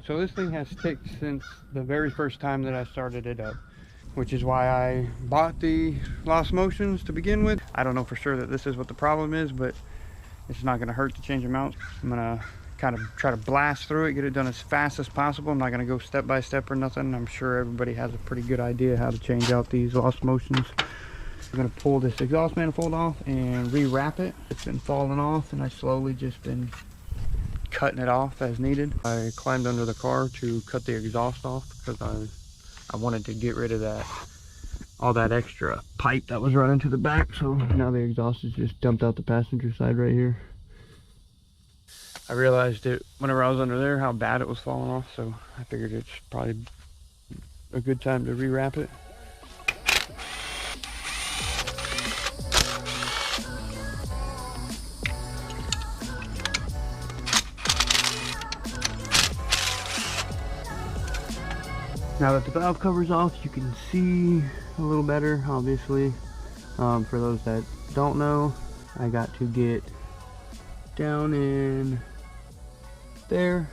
Alright, so this thing has ticked since the very first time that I started it up, which is why I bought the lost motions to begin with. I don't know for sure that this is what the problem is, but it's not going to hurt to change them out. I'm going to kind of try to blast through it, get it done as fast as possible. I'm not going to go step by step or nothing. I'm sure everybody has a pretty good idea how to change out these lost motions. I'm going to pull this exhaust manifold off and rewrap it. It's been falling off and I slowly just been cutting it off as needed. I climbed under the car to cut the exhaust off because I wanted to get rid of that, all that extra pipe that was running to the back. So now the exhaust is just dumped out the passenger side right here. I realized it whenever I was under there how bad it was falling off, so I figured it's probably a good time to rewrap it. Now that the valve cover's off, you can see a little better, obviously. For those that don't know, I got to get down in there.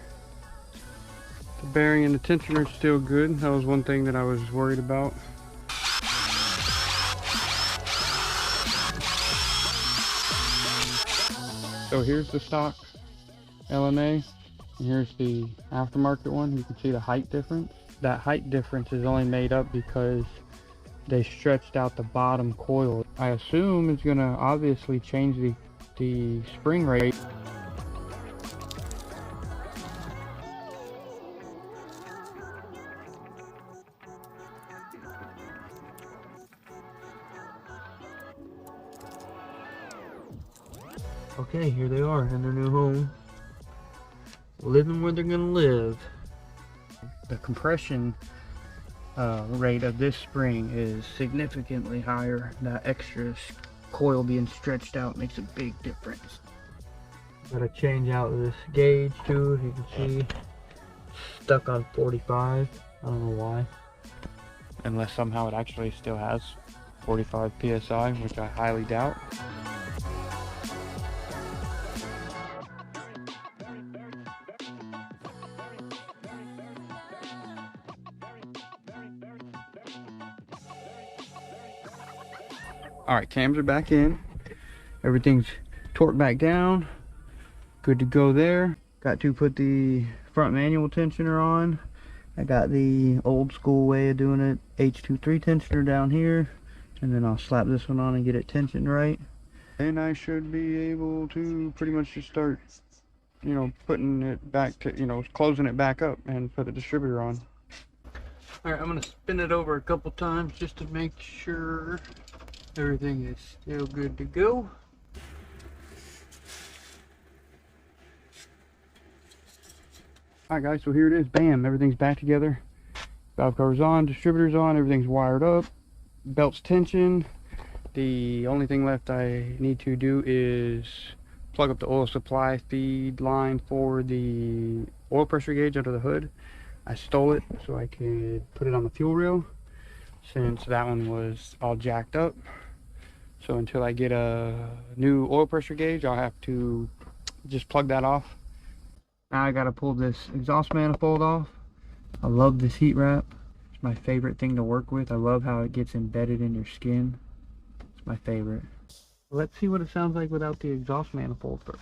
The bearing and the tension are still good. That was one thing that I was worried about. So here's the stock LMA, and here's the aftermarket one. You can see the height difference. That height difference is only made up because they stretched out the bottom coil. I assume it's gonna obviously change the spring rate. Okay, here they are in their new home, living where they're gonna live. The compression rate of this spring is significantly higher. That extra coil being stretched out makes a big difference. Gotta change out this gauge too, as you can see. Stuck on 45. I don't know why. Unless somehow it actually still has 45 PSI, which I highly doubt. Alright, cams are back in. Everything's torqued back down. Good to go there. Got to put the front manual tensioner on. I got the old school way of doing it, h23 tensioner down here. And then I'll slap this one on and get it tensioned right. And I should be able to pretty much just start, you know, putting it back to, you know, closing it back up and put the distributor on. Alright, I'm going to spin it over a couple times just to make sure everything is still good to go. Alright guys, so here it is. Bam, everything's back together. Valve cover's on, distributor's on, everything's wired up, belt's tensioned. The only thing left I need to do is plug up the oil supply feed line for the oil pressure gauge under the hood. I stole it so I could put it on the fuel rail, since that one was all jacked up. So until I get a new oil pressure gauge, I'll have to just plug that off. Now I gotta pull this exhaust manifold off. I love this heat wrap. It's my favorite thing to work with. I love how it gets embedded in your skin. It's my favorite. Let's see what it sounds like without the exhaust manifold first.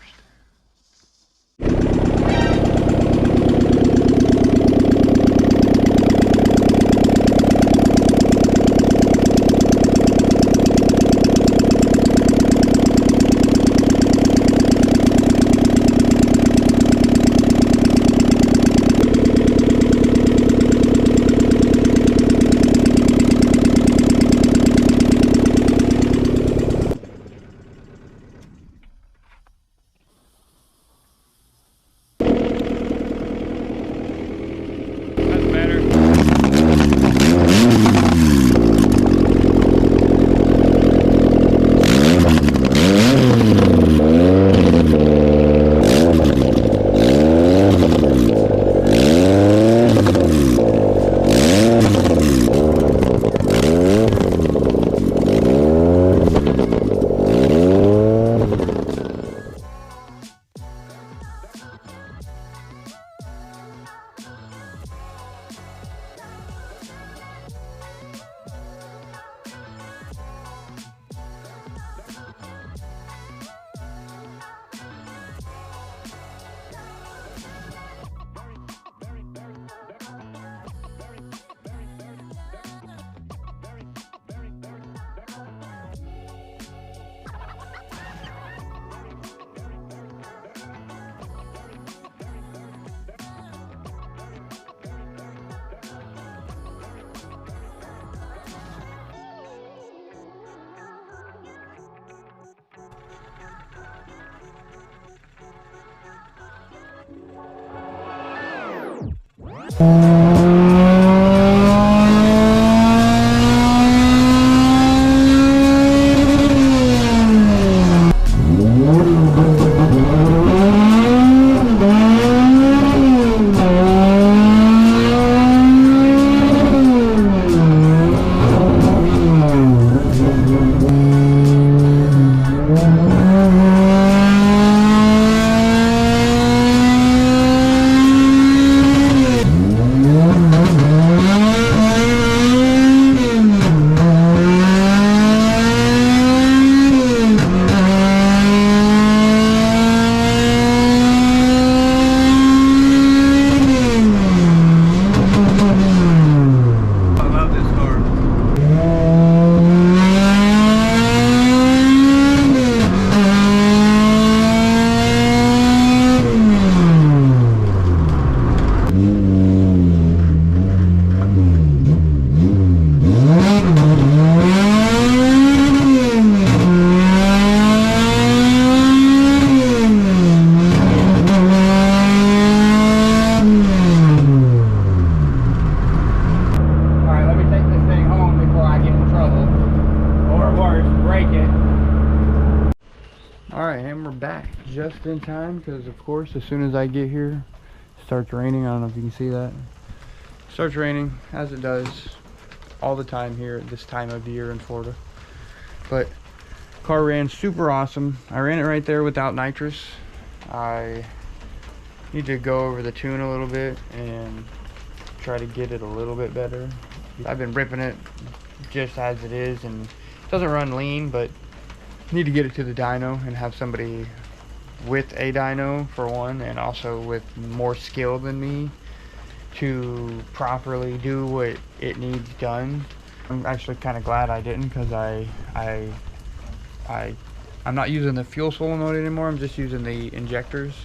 Alright, and we're back just in time because, of course, as soon as I get here, it starts raining. I don't know if you can see that. It starts raining, as it does all the time here at this time of year in Florida. But car ran super awesome. I ran it right there without nitrous. I need to go over the tune a little bit and try to get it a little bit better. I've been ripping it just as it is, and it doesn't run lean, but need to get it to the dyno and have somebody with a dyno for one, and also with more skill than me to properly do what it needs done. I'm actually kind of glad I didn't, because I'm not using the fuel solenoid anymore. I'm just using the injectors,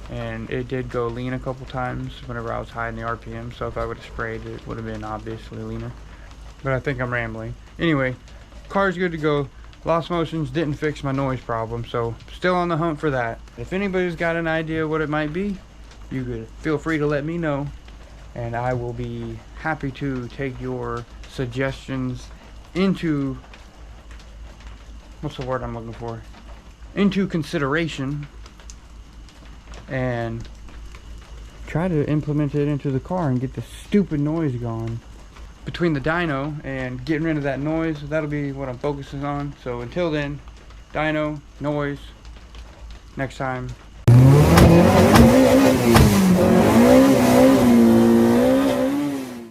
and it did go lean a couple times whenever I was high in the RPM, so if I would have sprayed, it would have been obviously leaner. But I think I'm rambling. Anyway, car's good to go. Lost motions didn't fix my noise problem, so still on the hunt for that. If anybody's got an idea what it might be, you could feel free to let me know, and I will be happy to take your suggestions into, what's the word I'm looking for, into consideration, and try to implement it into the car and get the stupid noise gone. Between the dyno and getting rid of that noise, that'll be what I'm focusing on. So until then, dyno, noise, next time.